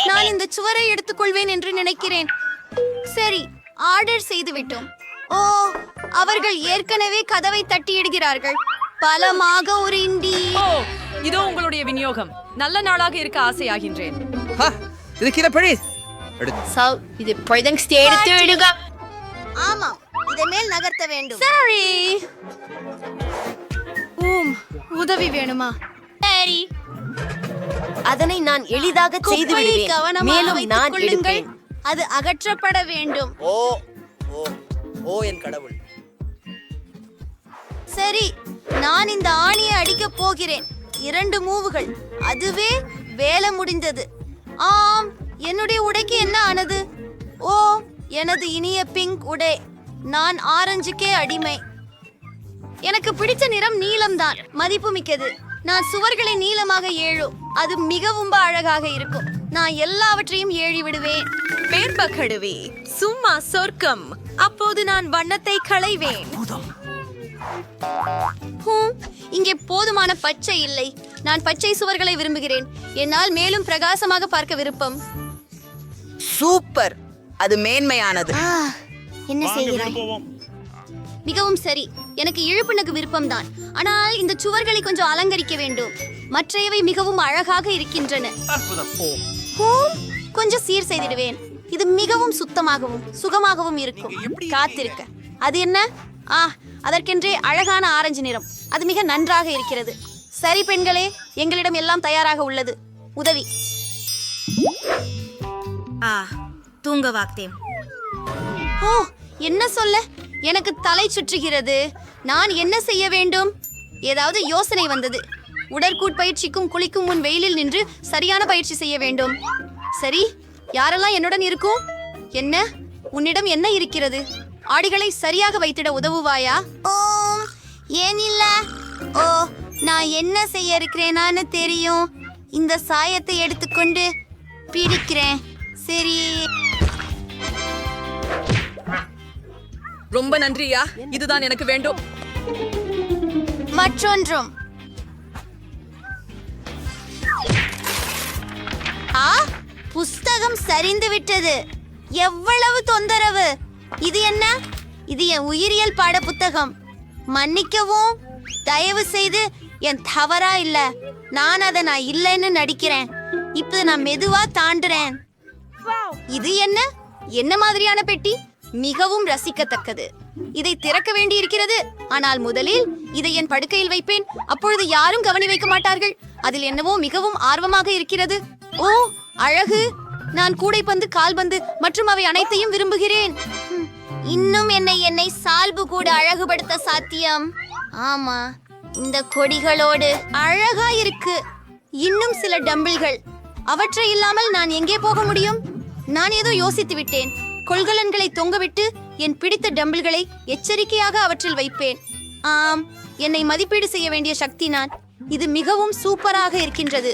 நான் இந்த சுவரை எடுத்துக்கொள்வேன் என்று நினைக்கிறேன். சரி, ஆர்டர் செய்து விட்டோம். ஓ, அவர்கள் ஏற்கனவே கதவை தட்டியிடுகிறார்கள். பலமாக ஒரு இண்டி. ஓ, இதோ உங்களுடைய விநியோகம். நல்ல நாளாக இருக்க ஆசையாகின்றேன். இது எடுத்து விடுக. ஆமாம், இதை மேல் நகர்த்த வேண்டும். சரி, உதவி வேணுமா? சரி, அதனை நான் எளிதாக செய்து குப்பையை விடுவேன். கவனமாக மேலும் வைத்துக் நான் கொள்ளுங்கள். எடுப்பேன். அது அகற்றப்பட வேண்டும். ஓ ஓ ஓ என் கடவுள். சரி, நான் இந்த ஆணியை அடிக்கப் போகிறேன். 2 மூவுகள். அதுவே வேலை முடிந்தது. ஆம், என்னுடைய உடைக்கு என்ன ஆனது? ஓ, எனது இனிய பிங்க் உடை. நான் ஆரஞ்சுக்கே அடிமை. எனக்கு பிடித்த நிறம் நீலம்தான். மதிப்புமிக்கது. நான் சுவர்களை நீளமாக அது மிகவும் அழகாக இருக்கும். நான் எல்லாவற்றையும் ஏழி விடுவேன். பேர்பகடுவி, சும்மா சொர்க்கம். அப்போது நான் வண்ணத்தை களைவேன். இங்கே போதுமான பச்சை இல்லை. நான் பச்சை சுவர்களை விரும்புகிறேன். என்னால் மேலும் பிரகாசமாக பார்க்க விருப்பம். சூப்பர், அது மேன்மையானது. என்ன செய்கிறாய்? மிகவும் சரி. எனக்கு இழுப்புனக்கு விருப்பம்தான். ஆனால் இந்த சுவர்களை கொஞ்சம் அலங்கரிக்க வேண்டும். மற்றையவை மிகவும் அழகாக இருக்கின்றன. கொஞ்சம் சீர் செய்திடுவேன். இது மிகவும் சுத்தமாகவும் சுகமாகவும் இருக்கும். காத்திருக்க. அது என்ன? அதற்கென்றே அழகான ஆரஞ்சு நிறம். அது மிக நன்றாக இருக்கிறது. சரி பெண்களே, எங்களிடம் எல்லாம் தயாராக உள்ளது. உதவி. தூங்க வாக்தேன். ஓ, என்ன சொல்ல? எனக்கு தலை சுற்றுகிறது. நான் என்ன செய்ய வேண்டும்? ஏதாவது யோசனை வந்தது. உடற்கூட்பயிற்சிக்கும் குளிக்கும் முன் வெயிலில் நின்று சரியான பயிற்சி செய்ய வேண்டும். சரி, யாரெல்லாம் என்னுடன் இருக்கும்? என்ன? உன்னிடம் என்ன இருக்கிறது? ஆடிகளை சரியாக வைத்திட உதவுவாயா? ஓ, ஏன் இல்ல? ஓ, நான் என்ன செய்ய இருக்கிறேனான்னு தெரியும். இந்த சாயத்தை எடுத்துக்கொண்டு பிடிக்கிறேன். சரி, ரொம்ப நன்றியா. இதுதான் எனக்கு வேண்டும். மற்றொன்றும். புஸ்தகம் சரிந்து விட்டது. எவ்வளவு தொந்தரவு! இது என்ன? இது என் உயிரியல் பாட புத்தகம். மன்னிக்கவும், தயவு செய்து. என் தவறா இல்ல. நான் இல்லைன்னு நடிக்கிறேன். இப்ப நான் மெதுவா தாண்டுறேன். இது என்ன? என்ன மாதிரியான பெட்டி? மிகவும் ரசிக்கத்தக்கது. இதை திறக்க வேண்டி இருக்கிறது. ஆனால் முதலில் இதை என் படுக்கையில் வைப்பேன். அப்பொழுது யாரும் கவனி வைக்க மாட்டார்கள். அதில் என்னவோ மிகவும் ஆர்வமாக இருக்கிறது. ஓ, அழகு! நான் கூடைப்பந்து, கால்பந்து மற்றும் அவை அனைத்தையும் விரும்புகிறேன். இன்னும் என்னை சால்பு கூட அழகுபடுத்த சாத்தியம். ஆமா, இந்த கொடிகளோடு அழகா இருக்கு. இன்னும் சில டம்பிள்கள். அவற்றை இல்லாமல் நான் எங்கே போக முடியும்? நான் ஏதோ யோசித்து விட்டேன். கொள்கலன்களை தொங்கவிட்டு என் பிடித்த டம்பிள்களை எச்சரிக்கையாக அவற்றில் வைப்பேன். ஆம், என்னை மதிப்பீடு செய்ய வேண்டிய சக்தி நான். இது மிகவும் சூப்பராக இருக்கின்றது.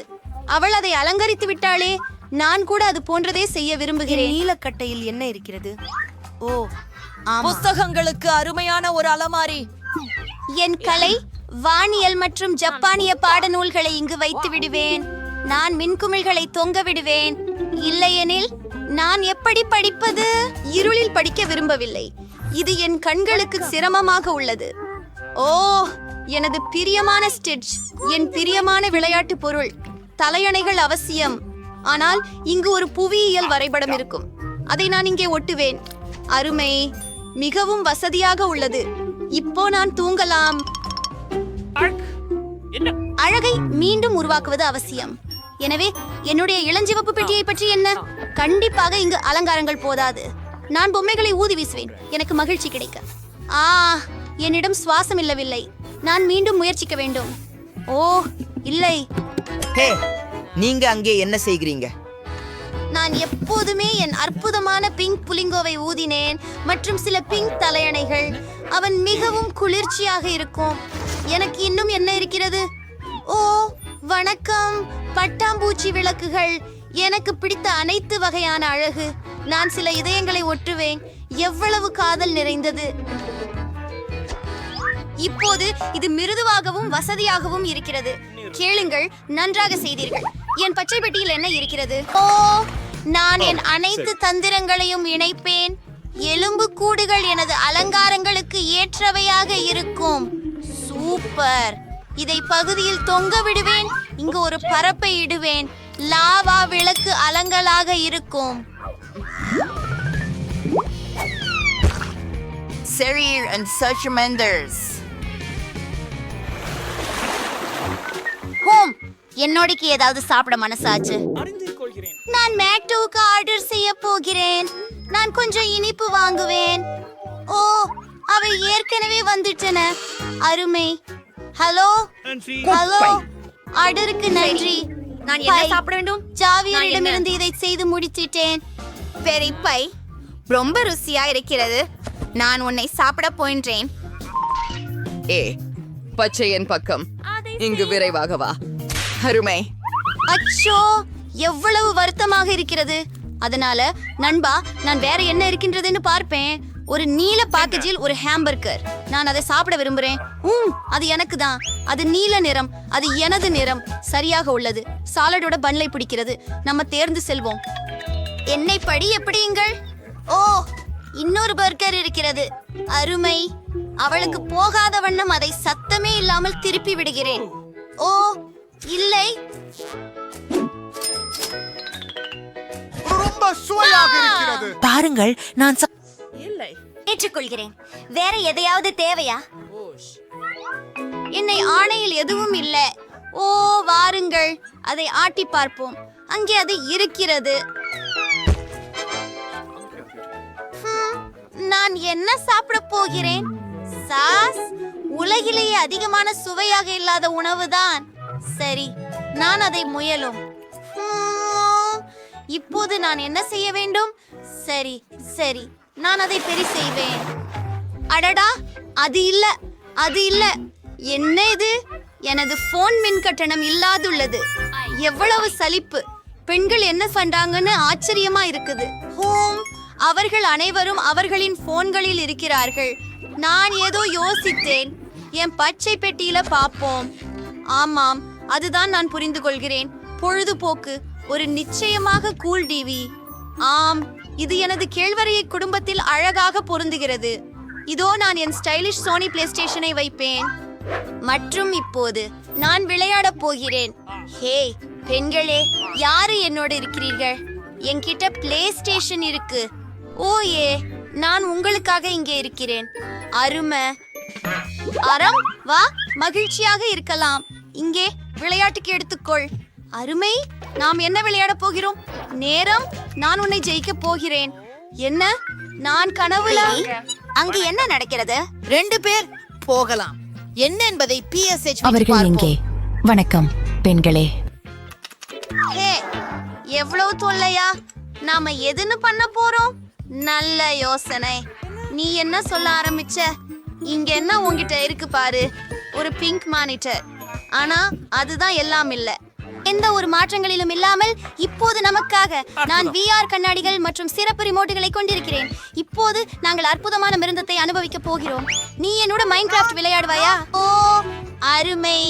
அவள் அதை அலங்கரித்து விட்டாளே. நான் கூட அது போன்றதே செய்ய விரும்புகிறேன். நீலக்கட்டையில் என்ன இருக்கிறது? ஓ, புஸ்தகங்களுக்கு அருமையான ஒரு அலமாரி. என் கலை, வானியல் மற்றும் ஜப்பானிய பாடநூல்களை இங்கு வைத்து விடுவேன். நான் மின்குமிழ்களை தொங்க விடுவேன். இல்லையெனில் நான் எப்படி படிப்பது? இருளில் படிக்க விரும்பவில்லை. இது என் கண்களுக்கு சிரமமாக உள்ளது. ஓ, எனது பிரியமான ஸ்டிட்ச். என் பிரியமான விளையாட்டு பொருள். தலையணைகள் அவசியம். ஆனால் இங்கு ஒரு புவியியல் வரைபடம் இருக்கும். அதை நான் இங்கே ஒட்டுவேன். அருமை, மிகவும் வசதியாக உள்ளது. இப்போ நான் தூங்கலாம். அழகை மீண்டும் உருவாக்குவது அவசியம். எனவே என்னுடைய இளஞ்சிவப்பு பெட்டியை பற்றி என்ன? கண்டிப்பாக இங்கு அலங்காரங்கள் போதாது. நான் பொம்மைகளை ஊதி வீசுவேன். எனக்கு மகிழ்ச்சி கிடைக்க. என்னிடம் சுவாசம் இல்லவில்லை. நான் மீண்டும் முயற்சிக்க வேண்டும். ஓ, இல்லை. ஹே, நீங்க அங்கே என்ன செய்கிறீங்க? நான் எப்போதுமே என் அற்புதமான பிங்க் புலிங்கோவை ஊதினேன் மற்றும் சில பிங்க் தலையணைகள். அவன் மிகவும் குளிர்ச்சியாக இருக்கும். எனக்கு இன்னும் என்ன இருக்கிறது? ஓ, வணக்கம். பட்டாம்பூச்சி விளக்குகள். எனக்கு பிடித்த அனைத்து வகையான அழகு. நான் சில இதயங்களை ஒட்டுவேன். எவ்வளவு காதல் நிறைந்தது! இப்போது இது மிருதுவாகவும் வசதியாகவும் இருக்கிறது. கேளுங்கள், நன்றாக செய்தீர்கள். என் பச்சை பெட்டியில் என்ன இருக்கிறது? ஓ, நான் என் அனைத்து தந்திரங்களையும் இணைப்பேன். எலும்பு கூடுகள் எனது அலங்காரங்களுக்கு ஏற்றவையாக இருக்கும். சூப்பர். இதை பகுதியில் தொங்க விடுவேன். இங்கு ஒரு பரப்பை இடுவேன். லாவா விளக்கு அலங்கலாக இருக்கும். Serir and such Menders. Home, என்னோடிக்கு ஏதாவது சாப்பிட மனசாச்சு. நான் மேக்டோவுக்கு ஆர்டர் செய்ய போகிறேன். நான் கொஞ்சம் இனிப்பு வாங்குவேன். ஓ, அவை ஏற்கனவே வந்துட்டன. அருமை. ஹலோ ஹலோ, ஆர்டருக்கு நன்றி. நான் என்ன சாப்பிட வேண்டும்? ஜாவியரிடமிருந்து இதை செய்து முடிச்சிட்டேன். பெரிப்பை ரொம்ப ருசியா இருக்கிறது. நான் உன்னை சாப்பிட போன்றேன். பச்சையன் பக்கம் இங்கு விரைவாக வா. அருமை. அச்சோ, எவ்வளவு வருத்தமாக இருக்கிறது. அதனால நண்பா, நான் வேற என்ன இருக்கின்றதுன்னு பார்ப்பேன். ஒரு நீல பேக்கேஜில் ஒரு ஹாம்பர்கர். நான் அதை சாப்பிட விரும்புறேன். அது எனக்கு தான். அது நீல நிறம். அது எனது நிறம். சரியாக உள்ளது. சாலடோட பன்லை பிடிக்கிறது. நம்ம தேர்ந்து செல்வோம். என்னை படி எப்படிங்கள்? ஓ, இன்னொரு பர்கர் இருக்கிறது. அருமை. அவளுக்கு போகாத வண்ணம் அதை சத்தமே இல்லாமல் திருப்பி விடுகிறேன். ஓ இல்லை, பாருங்கள், நான் ஏற்றுக்கொள்கிறேன். வேற எதையாவது தேவையா? என்னை ஆணையில் எதுவும் இல்ல. ஓ, வாருங்கள், அதை ஆட்டி பார்ப்போம். அங்கே அது இருக்கிறது. நான் என்ன சாப்பிட போகிறேன்? சாஸ். உலகிலேயே அதிகமான சுவையாக இல்லாத உணவுதான். சரி, நான் அதை முயலும். இப்போது நான் என்ன செய்ய வேண்டும்? சரி சரி, நான் அதை பெரி செய்வேன். அடடா, அது இல்ல, அது இல்ல. என்ன இது? எனது போன் மின் கட்டணம் இல்லாதுள்ளது. எவ்வளவு சலிப்பு. பெண்கள் என்ன பண்றாங்கன்னு ஆச்சரியமா இருக்குது. ஹோம், அவர்கள் அனைவரும் அவர்களின் போன்களில் இருக்கிறார்கள். நான் ஏதோ யோசித்தேன். என் பச்சை பெட்டியில பாப்போம். ஆமாம், அதுதான் நான் புரிந்து கொள்கிறேன். பொழுதுபோக்கு. ஒரு நிச்சயமாக கூல் டிவி. ஆம், இது எனது கேழ்வரையை குடும்பத்தில் அழகாக பொருந்துகிறது. இதோ நான் என் ஸ்டைலிஷ் சோனி பிளே ஸ்டேஷனை வைப்பேன். மற்றும் இப்போது நான் விளையாட போகிறேன். ஹே பெண்களே, யாரு என்னோடு இருக்கிறீர்கள்? என்கிட்ட பிளே ஸ்டேஷன் இருக்கு. ஓ ஏ, நான் உங்களுக்காக இங்கே இருக்கிறேன். அருமை. அறம், வா, மகிழ்ச்சியாக இருக்கலாம். இங்கே விளையாட்டுக்கு எடுத்துக்கொள். அருமை. நாம் என்ன விளையாட போகிறோம்? நேரம். நான் உன்னை ஜெயிக்க போகிறேன். என்ன? நான் கனவுல? அங்கு என்ன நடக்கிறது? 2 பேர் போகலாம். என்ன என்பதை PSH அவர்கள் எங்கே? வணக்கம் பெண்களே. ஹே, எவ்வளவு தொல்லையா? நாம எதுன்னு பண்ண போறோம்? நல்ல யோசனை. நீ என்ன சொல்ல ஆரம்பிச்ச? இங்க என்ன உன்கிட்ட இருக்கு பாரு, ஒரு பிங்க் மானிட்டர். ஆனா அதுதான் எல்லாம் இல்ல. எந்த ஒரு மாற்றங்களிலும் இல்லாமல் இப்போது நமக்காக நான் VR கண்ணாடிகள் மற்றும் சிறப்பு ரிமோட்டுகளை கொண்டிருக்கிறேன். இப்போது நாங்கள் அற்புதமான மிருந்தத்தை அனுபவிக்க போகிறோம். நீ என்னோட மைன்கிராஃப்ட் விளையாடுவாயா? ஓ அருமை,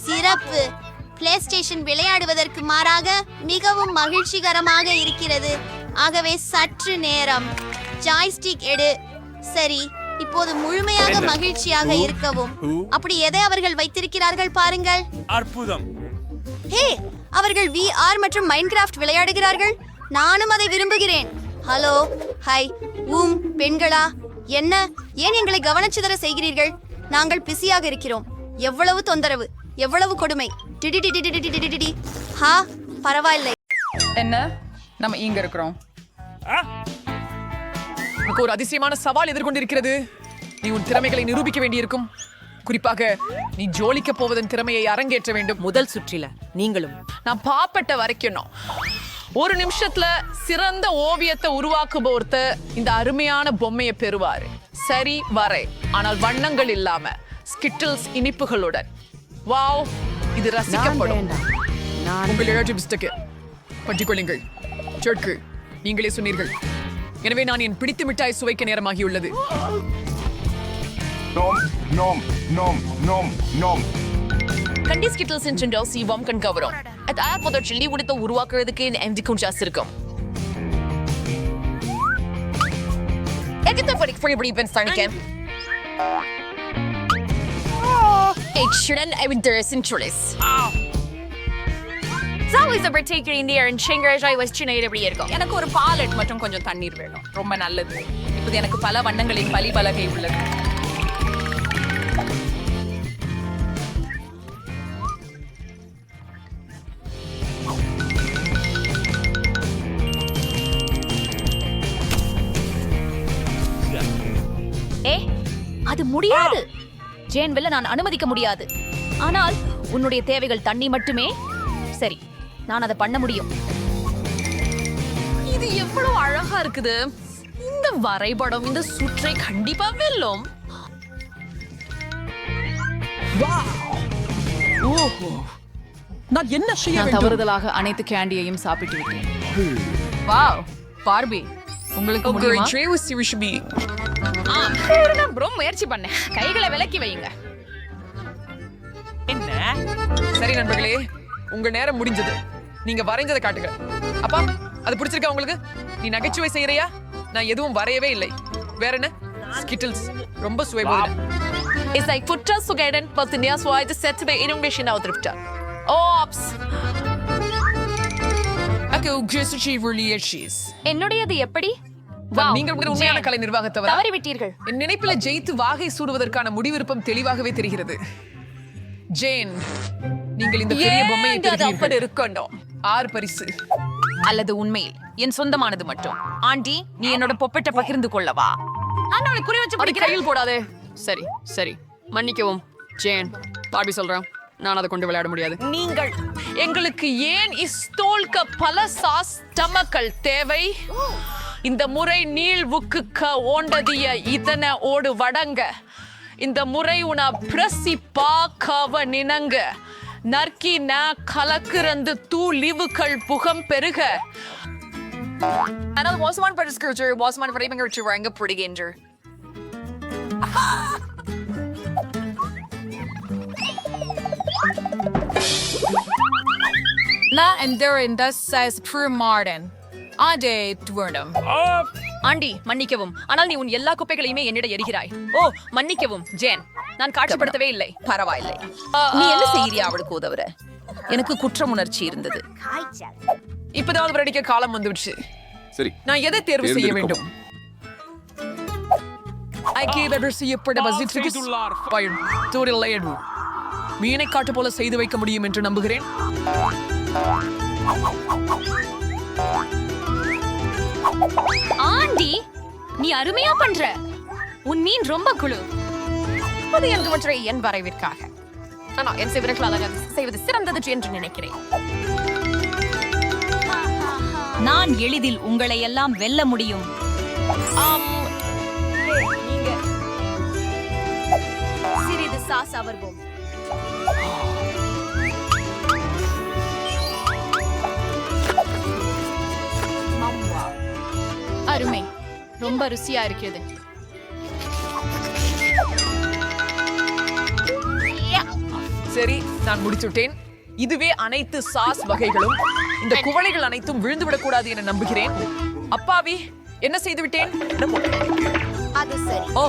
சிறப்பு. பிளே ஸ்டேஷன் விளையாடுவதற்கு மாறாக மிகவும் மகிழ்ச்சிகரமாக இருக்கிறது. ஆகவே சற்று நேரம். ஜாய்ஸ்டிக் எடு. சரி, இப்போது முழுமையாக மகிழ்ச்சியாக இருக்கவும். அப்படி எதை அவர்கள் வைத்திருக்கிறார்கள் பாருங்கள். அற்புதம். ஹே, அவர்கள் VR மற்றும் மைன்கிராஃப்ட் விளையாடுகிறார்கள். நானும் அதை விரும்புகிறேன். Hello, hi. பெண்களா? என்ன? ஏன் எங்களை கவனச்சிதற செய்கிறீர்கள்? நாங்கள் பிஸியாக இருக்கிறோம். எவ்வளவு தொந்தரவு, எவ்வளவு கொடுமை. டிடிடிடிடிடிடிடிடி. ஹா, பரவாயில்லை. என்ன, நம்ம இங்க இருக்கிறோம். உனக்கு ஒரு அதிசயமான சவால் எதிர்கொண்டிருக்கிறது. நீ உன் திறமைகளை நிரூபிக்க வேண்டியிருக்கும். குறிப்பாக நீ ஜோலிக்க போவதன் திறமையை அரங்கேற்ற வேண்டும். முதல் சுற்றில நீங்களும் நான் பாப்பட்ட வரைக்கும் ஒரு நிமிஷத்துல சிறந்த ஓவியத்தை உருவாக்குபவர்த்த இந்த அருமையான பொம்மையை பெறுவாரு. சரி வரை, ஆனால் வண்ணங்கள் இல்லாம ஸ்கிட்டில்ஸ் இனிப்புகளுடன். வாவ், இது ரசிக்கப்படும். உங்கள் இழச்சி பிஸ்டக்கு பற்றிக்கொள்ளுங்கள். சொற்கு நீங்களே சொன்னீர்கள். எனவே நான் என் பிடித்து மிட்டாய் சுவைக்க நேரமாகியுள்ளது. நோம் நோம் நோம் நோம் நோம். கண்டி ஸ்கிட்டில்ஸ் என்று சிவம் கண் கவரும். அது சில்லி உடுத்த உருவாக்குறதுக்கு எம்ஜிக்கும் ஜாஸ்தி இருக்கும். எனக்கு ஒரு பாலட் மற்றும் கொஞ்சம் தண்ணீர் வேணும். ரொம்ப நல்லது. இப்போது எனக்கு பல வண்ணங்களின் பலி பலகை உள்ளது. அது முடியாது. ஜேன்வெல்ல நான் அனுமதிக்க முடியாது. ஆனால் உன்னுடைய தேவைகள் தண்ணி மட்டுமே. சரி, நான் அதை பண்ண முடியும். இது எவ்வளவு அழகா இருக்குது. இந்த வரைபடம் இந்த சுற்றை கண்டிப்பா வெல்லும். நான் என்ன செய்ய வேண்டும்? தவறுதலாக அனைத்து கேண்டியையும் சாப்பிட்டு விட்டேன். வாவ், பார்பி, உங்களுக்கு முடியுமா? ரொம்ப முயற்சி பண்ணேன். கைகளை விலக்கி வையுங்க. என்ன? சரி நண்பர்களே, உங்க நேரம் முடிஞ்சது. நீங்க வரைஞ்சதை காட்டுங்க. அப்பா, அது பிடிச்சிருக்கா உங்களுக்கு? நீ நகைச்சுவை செய்யறியா? நான் எதுவும் வரையவே இல்லை. வேற என்ன? ஸ்கிட்டில்ஸ் ரொம்ப சுவைபோது. Is like fortsatt så är den på att ni har svarat att sätta mig inom vision av drifta. Ops. Okay, just achieve really cheese. என்னுடையது எப்படி? நீங்கள் ஒரு உண்மையான கலை நிர்வாகத்தவர். தவறிவிட்டீர்கள். என் நினைப்பில ஜெயித்து வாகை சூடுவதற்கான முடிவிருப்பம் தெளிவாகவே தெரிகிறது. ஜேன், நீங்கள் இந்த பெரிய பொம்மையை பெறுவீர்கள். இருக்கணும். 6 பரிசு. அல்லது உண்மையில் என் சொந்தமானது மட்டும். ஆண்டி, நீ என்னோட பொப்பெட்டை பகிர்ந்து கொள்ளவா? அவனை குறி வச்சு பிடிக்கிற. கையில் போடாதே. சரி சரி, மன்னிக்கவும் ஜேன். பார்பி சொல்றேன், நான் அதை கொண்டு விளையாட முடியாது. நீங்கள் எங்களுக்கு ஏன் இஸ்தோல்க பல சாஸ் டமக்கள் தேவை? இந்த முறை நீள்வுக்கு ஓண்டதிய இதன ஓடு வடங்க. இந்த முறை உன பிரசி பாக்கவ நினங்க. நற்கி ந கலக்குறந்து தூ லிவுகள் புகம் பெருக. ஆனால் மோசமான பரிசுக்கு மோசமான வரைபடங்களுக்கு வழங்கப்படுகின்ற. நான் இந்த சைஸ் ப்ரூ மார்டன் ஆடே துவர்டம். ஆண்டி, மன்னிக்கவும், ஆனால் நீ உன் எல்லா குப்பைகளையுமே என்னிடம் எரிகிறாய். ஓ, மன்னிக்கவும் ஜேன், நான் காட்சிப்படுத்தவே இல்லை. பரவாயில்லை. நீ என்ன செய்யறியா அவளுக்கு உதவுற? எனக்கு குற்றம் உணர்ச்சி இருந்தது. இப்பதான் அவர் அடிக்க காலம் வந்துடுச்சு. சரி, நான் எதை தேர்வு செய்ய வேண்டும்? மீனை காட்டு போல செய்து வைக்க முடியும் என்று நம்புகிறேன். ஆண்டி, நீ அருமையா பண்ற. உன் மீன் ரொம்ப குழு. அது எனக்கு ஒன்றை என் வரைவிற்காக. ஆனால் என் செய்வதற்காக செய்வது சிறந்தது என்று நினைக்கிறேன். நான் எளிதில் உங்களை எல்லாம் வெல்ல முடியும். சிறிது சாஸ் அவர்வோம். அருமை, ரொம்ப ருசியா இருக்கிறது. சரி, நான் முடிச்சுட்டேன். இதுவே அனைத்து சாஸ் வகைகளும். இந்த குவளைகள் அனைத்தும் விழுந்துவிடக் கூடாது என நம்புகிறேன். அப்பாவி, என்ன செய்து விட்டேன்? அது சரி. ஓ,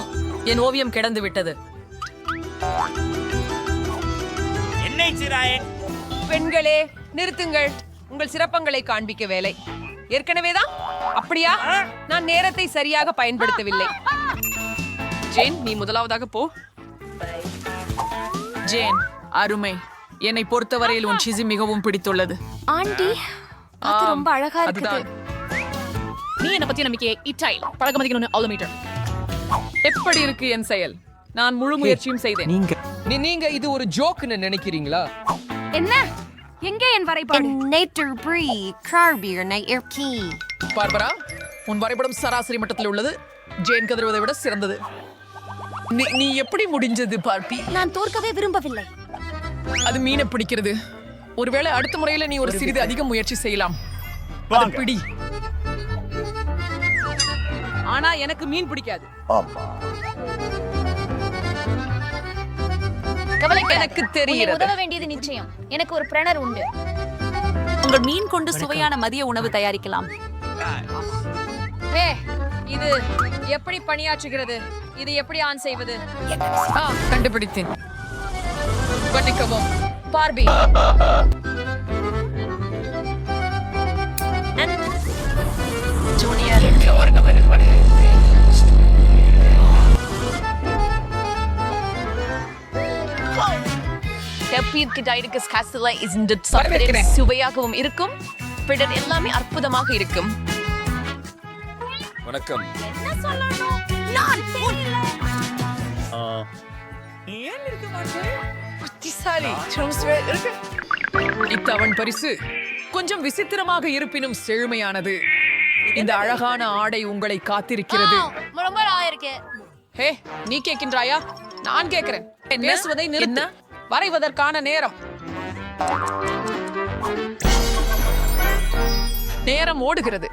என் ஓவியம் கிடந்து விட்டது. பெண்களே, நிறுத்துங்கள். உங்கள் சிறப்பங்களை காண்பிக்க வேலை. ஏற்கனவேதான் அப்படியா? நான் நேரத்தை சரியாக பயன்படுத்தவில்லை. ஜேன், நீ முதலாவதாக போ. ஜேன், அருமை. என்னை பொறுத்தவரையில் உன் சிசி மிகவும் பிடித்துள்ளது. ஆண்டி, அது ரொம்ப அழகா இருக்குது. அதுதான். நீ என்ன பத்தி நம்பிக்கையை இட்டாயில் பழக்கமதிக்கணும். ஆலோமீட்டர் எப்படி இருக்கு என் செயல்? நான் முழு முயற்சியும் செய்தேன். நீங்க இது ஒரு ஜோக்னு நினைக்கிறீங்களா? என்ன? எங்கே என் வரைபடம்? பார்பரா, உன் வரைபடம் சராசரி மட்டத்தில் உள்ளது. ஜேன் கதறுவதை விட சிறந்தது. நீ எப்படி முடிஞ்சது பார்பி? நான் தோற்கவே விரும்பவில்லை. அது மீனை பிடிக்கிறது. ஒருவேளை அடுத்த முறையில நீ ஒரு சிறிது அதிக முயற்சி செய்யலாம். அதை பிடி. ஆனா எனக்கு மீன் பிடிக்காது. எனக்கு தெரிகிறது. உதவ வேண்டியது நிச்சயம். எனக்கு ஒரு பிரணர் உண்டு. உங்கள் மீன் கொண்டு சுவையான மதிய உணவு தயாரிக்கலாம். இது எப்படி பணியாற்றுகிறது? இது எப்படி ஆன் செய்வது? கண்டுபிடித்தேன். பண்ணிக்கவும் பார்பி. ஜூனியர் சுவையாகவும் இருக்கும். பிடர் எல்லாமே அற்புதமாக இருக்கும். வணக்கம். இத்தவன் பரிசு கொஞ்சம் விசித்திரமாக இருப்பினும் செழுமையானது. இந்த அழகான ஆடை உங்களை காத்திருக்கிறது. ரொம்ப இருக்கு. ஹே, நீ கேட்கின்றாயா? நான் கேட்கிறேன். பேசுவதை நிறுத்து. வரைவதற்கான நேரம். நேரம் ஓடுகிறது.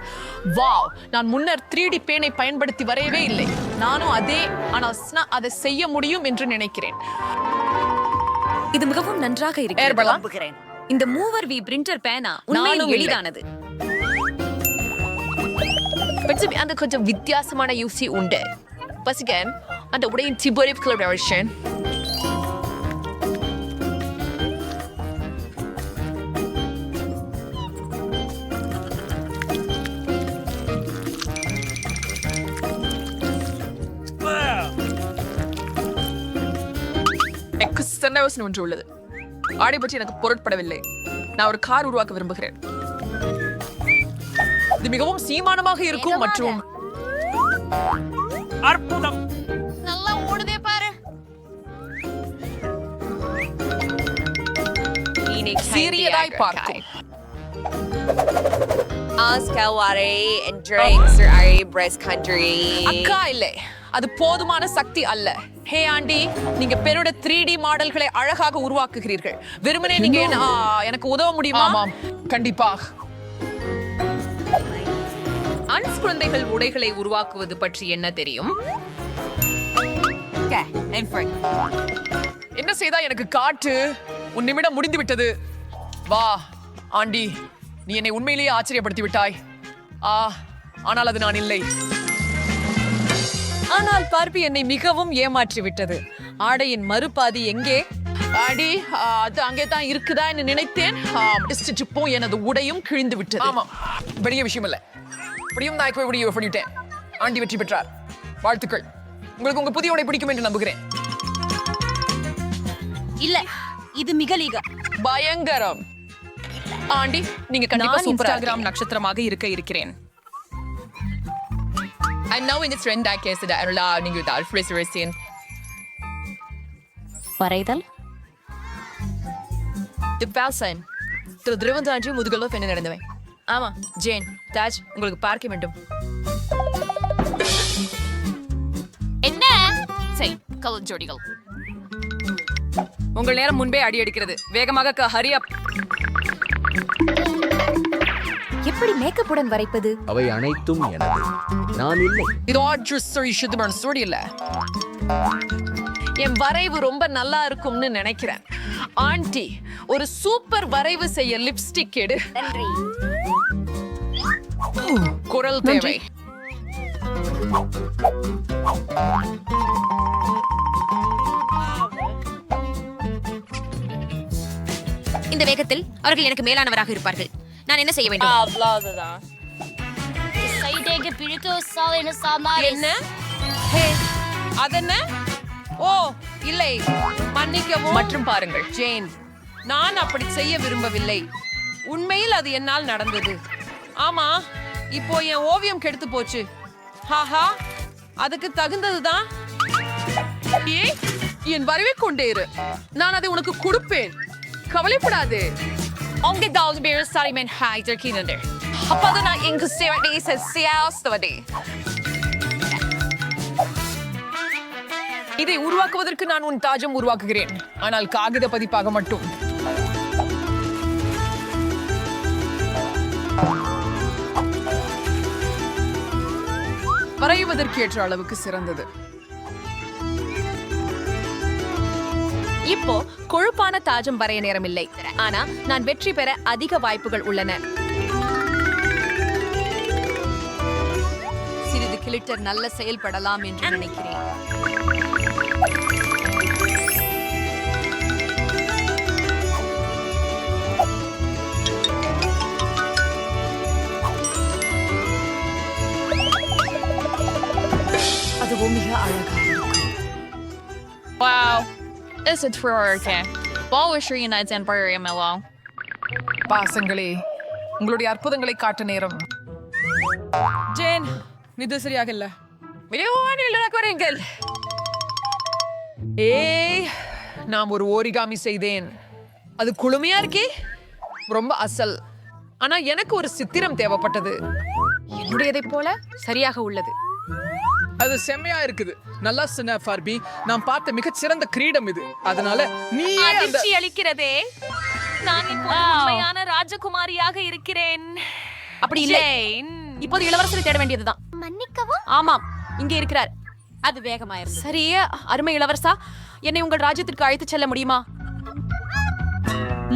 வாவ், நான் முன்னர் 3D பேனை பயன்படுத்தி வரையவே இல்லை. நானும் ஆனால் அதை செய்ய முடியும் என்று நினைக்கிறேன். இது மிகவும் நன்றாக இருக்கிறது. இந்த மூவர் வி பிரிண்டர் பேனா உண்மையில் எளிதானது. அந்த கொஞ்சம் வித்தியாசமான யூசி உண்டு. பசிகன் அந்த உடையின் டிபோரிவ் கலர் யோசனை ஒன்று உள்ளது. ஆடை பற்றி எனக்கு பொருட்படவில்லை. நான் ஒரு கார் உருவாக்க விரும்புகிறேன். இது மிகவும் சீமானமாக இருக்கும் மற்றும் அற்புதம். நல்லா ஓடுதே பாரு. சீரியதாய் பார்க்கும். அக்கா இல்லை, அது போதுமான சக்தி அல்ல. ஹே ஆண்டி, நீங்க பெண்ணோட 3D மாடல்களை அழகாக உருவாக்குகிறீர்கள். வெறுமனே நீங்க எனக்கு உதவ முடியுமா? ஆமாம், கண்டிப்பாக. ஆண் குழந்தைகள் உடைகளை உருவாக்குவது பற்றி என்ன தெரியும்? என்ன செய்தா எனக்கு காட்டு. உன் நிமிடம் முடிந்து விட்டது. வா ஆண்டி, நீ என்னை உண்மையிலேயே ஆச்சரியப்படுத்தி விட்டாய். ஆனால் அது நான் இல்லை. ஆனால் பார்பி என்னை மிகவும் ஏமாற்றி விட்டது. ஆடையின் மறுபாதி எங்கே? ஆடி, அது அங்கே தான் இருக்குதா என்று நினைத்தேன். எனது உடையும் கிழிந்து விட்டது. ஆமாம், பெரிய விஷயம் இல்லை. இப்படியும் நான் இப்படி பண்ணிவிட்டேன். ஆண்டி வெற்றி பெற்றார். வாழ்த்துக்கள். உங்களுக்கு உங்க புதிய உடை பிடிக்கும் என்று நம்புகிறேன். இல்ல, இது மிக பயங்கரம். ஆண்டி, நீங்க கண்டிப்பா இன்ஸ்டாகிராம் நட்சத்திரமாக இருக்கிறேன். And now in this trend I guess that I allow you to alfrescent. வரைதல். The person. திருவன் தாண்டி முதுகலோ என்ன நடந்தவன். ஆமா, ஜேன், தாஜ், உங்களுக்கு பார்க்க வேண்டும். என்ன? சரி, கலர் ஜோடிகள். உங்கள் நேரம் முன்பே அடி அடிக்கிறது. வேகமாக ஹரி அப். எப்படி மேக்கப்புடன் வரைப்பது? அவை அனைத்தும் எனது. நான் இல்லை. இது ஆட்ரு இல்ல. என் வரைவு ரொம்ப நல்லா இருக்கும்னு நினைக்கிறேன். ஆண்டி, ஒரு சூப்பர் வரைவு செய்ய லிப்ஸ்டிக் எடு. நன்றி. குரல் தேவை. இந்த வேகத்தில் அவர்கள் எனக்கு மேலானவராக இருப்பார்கள். நான் என்ன செய்ய வேண்டும்? என்ன? அதென்ன? ஓ இல்லை, மன்னிக்கவும். மற்றும் பாருங்கள் ஜேன், நான் அப்படி செய்ய விரும்பவில்லை. உண்மையில் அது என்னால் நடந்தது. ஆமா, இப்போ என் ஓவியம் கெடுத்து போச்சு. ஹாஹா, அதுக்கு தகுந்ததுதான். என் வரைவை கொண்டே இரு. நான் அதை உனக்கு கொடுப்பேன். கவலைப்படாது. Onge dagen blir det særlig med en heider kinder. Appa den er inklusive i seg siastevadi. இதை உருவாக்குவதற்கு நான் உன் தாஜம் உருவாக்குகிறேன். ஆனால் காகித பதிப்பாக மட்டும். வரைவதற்கு ஏற்ற அளவுக்கு சிறந்தது. இப்போ கொழுப்பான தாஜம் வரைய நேரமில்லை, ஆனா நான் வெற்றி பெற அதிக வாய்ப்புகள் உள்ளன. சிறிது கிளிட்டர் நல்ல செயல்படலாம் என்று நினைக்கிறேன். அதுவும் மிக அழகாக. Wow. It's a true okay. Ball United and Barry Mellow. பாசங்களே, உங்களுடைய அற்புதங்களை காட்ட நேரம். ஜேன், இது சரியாக இல்ல. வரீங்கள். ஏய், நான் ஒரு ஓரிகாமி செய்தேன். அது குளுமையா இருக்கே, ரொம்ப அசல். ஆனா எனக்கு ஒரு சித்திரம் தேவைப்பட்டது. என்னுடையதை போல சரியாக உள்ளது. அது செம்மையா இருக்குது. நல்லா சொன்ன ஃபார்பி. நான் பார்த்த மிகச் சிறந்த கிரீடம் இது. அதனால நீ அதிர்ச்சி அளிக்கிறதே. நான் இப்போது உண்மையான ராஜகுமாரியாக இருக்கிறேன். அப்படி இல்லை, இப்போது இளவரசரை தேட வேண்டியதுதான். மன்னிக்கவும். ஆமாம், இங்கே இருக்கிறார். அது வேகமாயிருந்தது. சரி, அருமை இளவரசா, என்னை உங்கள் ராஜ்யத்திற்கு அழைத்துச் செல்ல முடியுமா?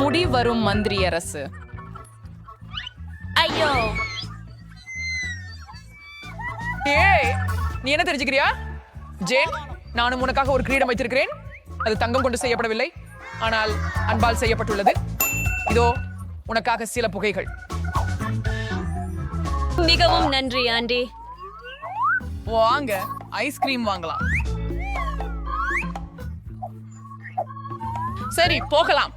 முடி வரும் மந்திரி அரசு. ஐயோ, ஏய், நீ என்ன தெரிஞ்சுக்கிறியா? ஜேன், நானும் உனக்காக ஒரு கிரீடம் வைத்திருக்கிறேன். அது தங்கம் கொண்டு செய்யப்படவில்லை, ஆனால் அன்பால் செய்யப்பட்டுள்ளது. இதோ உனக்காக சில புகைகள். மிகவும் நன்றி ஆண்டி. வாங்க ஐஸ்கிரீம் வாங்கலாம். சரி, போகலாம்.